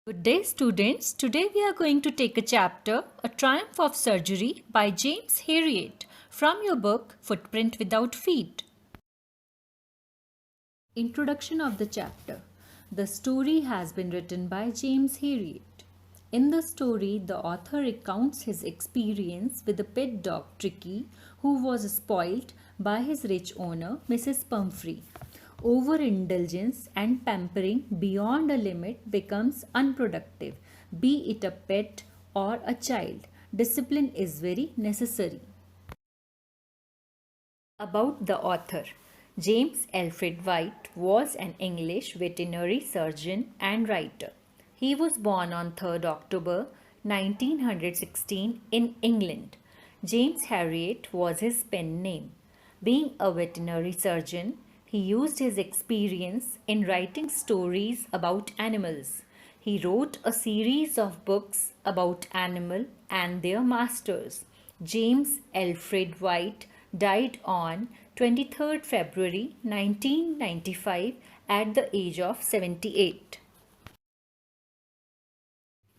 Good day, students. Today we are going to take a chapter, A Triumph of Surgery by James Herriot, from your book Footprint Without Feet. Introduction of the chapter. The story has been written by James Herriot. In the story, the author recounts his experience with the pet dog Tricky, who was spoilt by his rich owner, Mrs. Pumphrey. Overindulgence and pampering beyond a limit becomes unproductive, be it a pet or a child. Discipline is very necessary. About the author. James Alfred White was an English veterinary surgeon and writer. He was born on 3rd October 1916 in England. James Herriot was his pen name. Being a veterinary surgeon, he used his experience in writing stories about animals. He wrote a series of books about animals and their masters. James Alfred White died on 23rd February 1995 at the age of 78.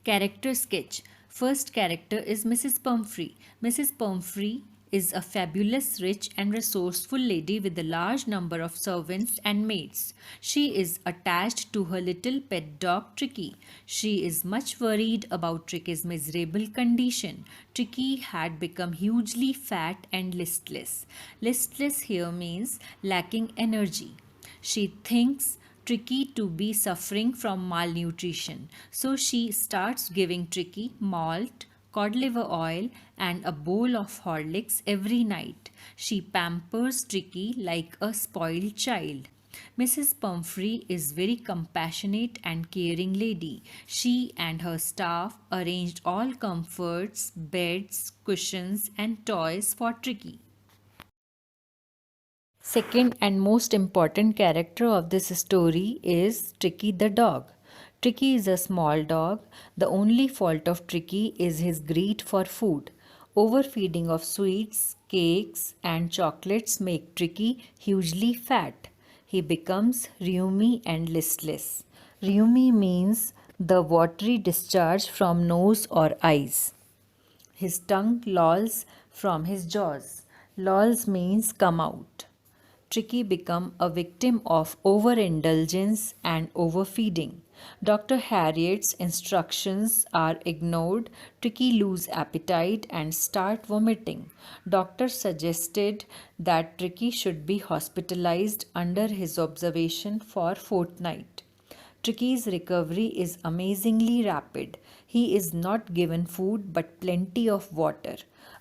Character sketch. First character is Mrs. Pumphrey. Mrs. Pumphrey is a fabulous, rich, and resourceful lady with a large number of servants and maids. She is attached to her little pet dog Tricky. She is much worried about Tricky's miserable condition. Tricky had become hugely fat and listless. Listless here means lacking energy. She thinks Tricky to be suffering from malnutrition, so she starts giving Tricky malt, cod liver oil, and a bowl of Horlicks every night. She pampers Tricky like a spoiled child. Mrs. Pumphrey is very compassionate and caring lady. She and her staff arranged all comforts, beds, cushions, and toys for Tricky. Second and most important character of this story is Tricky the dog. Tricky is a small dog. The only fault of Tricky is his greed for food. Overfeeding of sweets, cakes, and chocolates make Tricky hugely fat. He becomes rheumy and listless. Rheumy means the watery discharge from nose or eyes. His tongue lolls from his jaws. Lolls means come out. Tricky become a victim of overindulgence and overfeeding. Dr. Harriet's instructions are ignored. Tricky lose appetite and start vomiting. Doctor suggested that Tricky should be hospitalized under his observation for fortnight. Tricky's recovery is amazingly rapid. He is not given food but plenty of water.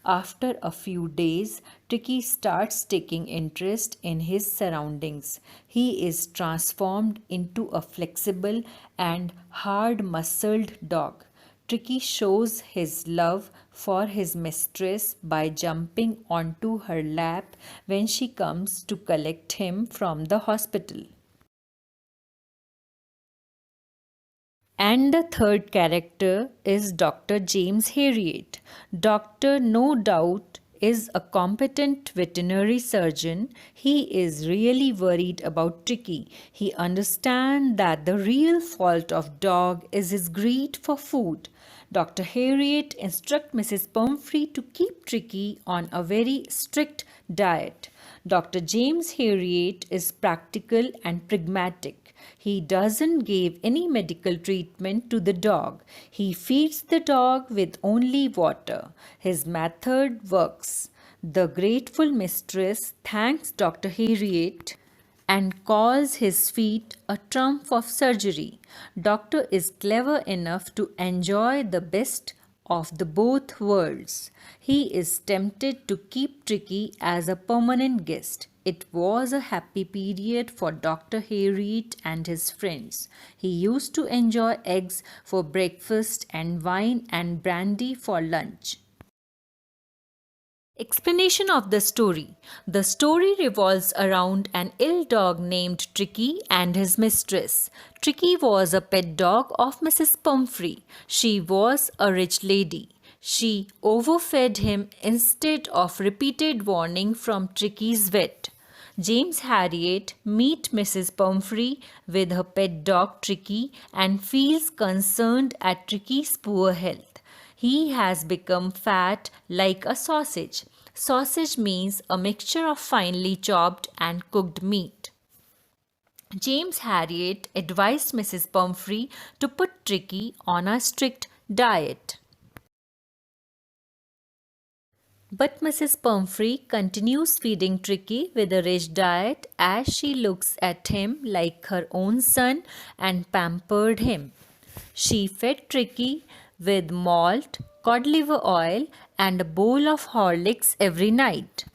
After a few days, Tricky starts taking interest in his surroundings. He is transformed into a flexible and hard muscled dog. Tricky shows his love for his mistress by jumping onto her lap when she comes to collect him from the hospital. And the third character is Dr. James Herriot. Doctor, no doubt, is a competent veterinary surgeon. He is really worried about Tricky. He understands that the real fault of dog is his greed for food. Dr. Herriot instructs Mrs. Pumphrey to keep Tricky on a very strict diet. Dr. James Herriot is practical and pragmatic. He doesn't give any medical treatment to the dog. He feeds the dog with only water. His method works. The grateful mistress thanks Dr. Herriot and calls his feat a triumph of surgery. Doctor is clever enough to enjoy the best of the both worlds. He is tempted to keep Tricky as a permanent guest. It was a happy period for Dr. Herriot and his friends. He used to enjoy eggs for breakfast and wine and brandy for lunch. Explanation of the story. The story revolves around an ill dog named Tricky and his mistress. Tricky was a pet dog of Mrs. Pumphrey. She was a rich lady. She overfed him instead of repeated warning from Tricky's vet. James Harriet meet Mrs. Pumphrey with her pet dog Tricky and feels concerned at Tricky's poor health. He has become fat like a sausage. Sausage means a mixture of finely chopped and cooked meat. James Harriet advised Mrs. Pumphrey to put Tricky on a strict diet. But Mrs. Pumphrey continues feeding Tricky with a rich diet as she looks at him like her own son and pampered him. She fed Tricky with malt, cod liver oil, and a bowl of Horlicks every night.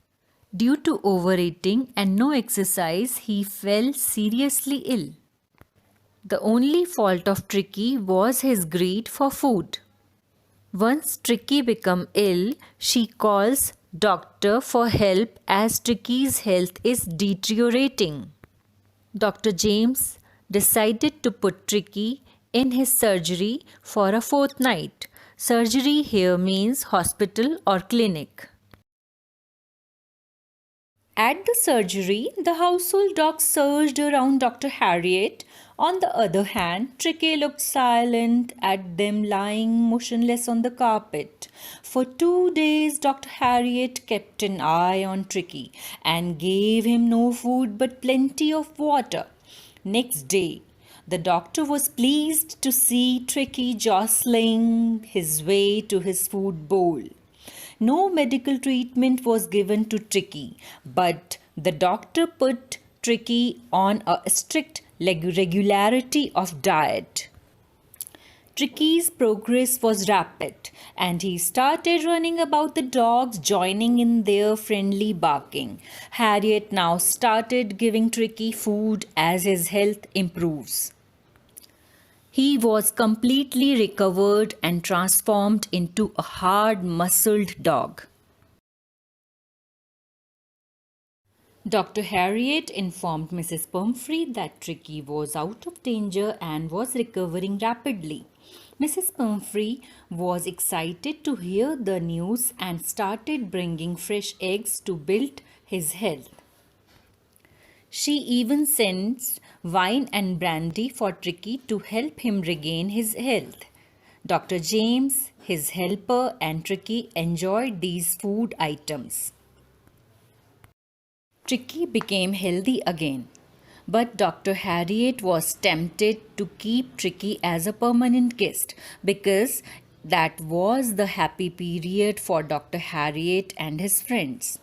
Due to overeating and no exercise, he fell seriously ill. The only fault of Tricky was his greed for food. Once Tricky become ill, she calls doctor for help as Tricky's health is deteriorating. Dr. James decided to put Tricky in his surgery for a fortnight. Surgery here means hospital or clinic. At the surgery, the household dogs surged around Dr. Harriet. On the other hand, Tricky looked silent at them lying motionless on the carpet. For 2 days, Dr. Harriet kept an eye on Tricky and gave him no food but plenty of water. Next day, the doctor was pleased to see Tricky jostling his way to his food bowl. No medical treatment was given to Tricky, but the doctor put Tricky on a strict regularity of diet. Tricky's progress was rapid, and he started running about the dogs, joining in their friendly barking. Harriet now started giving Tricky food as his health improves. He was completely recovered and transformed into a hard-muscled dog. Dr. Harriet informed Mrs. Pumphrey that Tricky was out of danger and was recovering rapidly. Mrs. Pumphrey was excited to hear the news and started bringing fresh eggs to build his health. She even sends wine and brandy for Tricky to help him regain his health. Dr. James, his helper, and Tricky enjoyed these food items. Tricky became healthy again, but Dr. Harriet was tempted to keep Tricky as a permanent guest because that was the happy period for Dr. Harriet and his friends.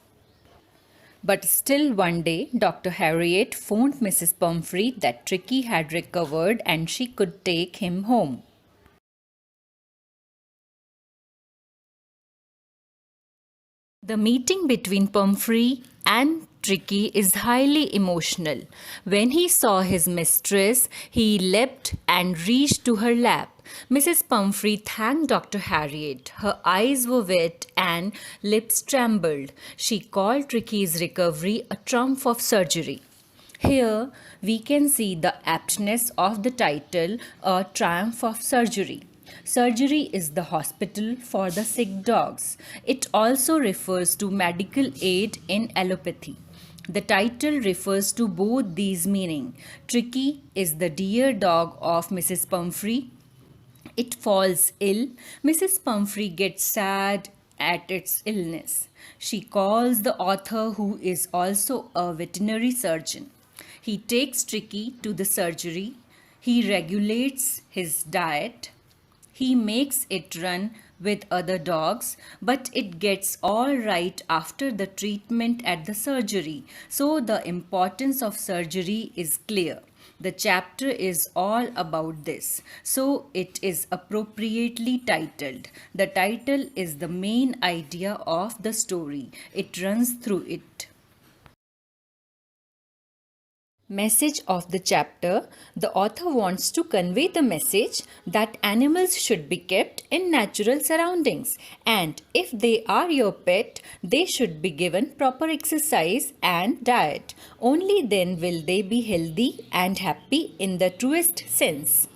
But still one day, Dr. Harriet phoned Mrs. Pumphrey that Tricky had recovered and she could take him home. The meeting between Pumphrey and Tricky is highly emotional. When he saw his mistress, he leapt and reached to her lap. Mrs. Pumphrey thanked Dr. Harriet. Her eyes were wet and lips trembled. She called Tricky's recovery a triumph of surgery. Here we can see the aptness of the title, A Triumph of Surgery. Surgery is the hospital for the sick dogs. It also refers to medical aid in allopathy. The title refers to both these meanings. Tricky is the dear dog of Mrs. Pumphrey. It falls ill. Mrs. Pumphrey gets sad at its illness. She calls the author, who is also a veterinary surgeon. He takes Tricky to the surgery. He regulates his diet. He makes it run with other dogs, but it gets all right after the treatment at the surgery. So the importance of surgery is clear. The chapter is all about this, so it is appropriately titled. The title is the main idea of the story. It runs through it. Message of the chapter. The author wants to convey the message that animals should be kept in natural surroundings, and if they are your pet, they should be given proper exercise and diet. Only then will they be healthy and happy in the truest sense.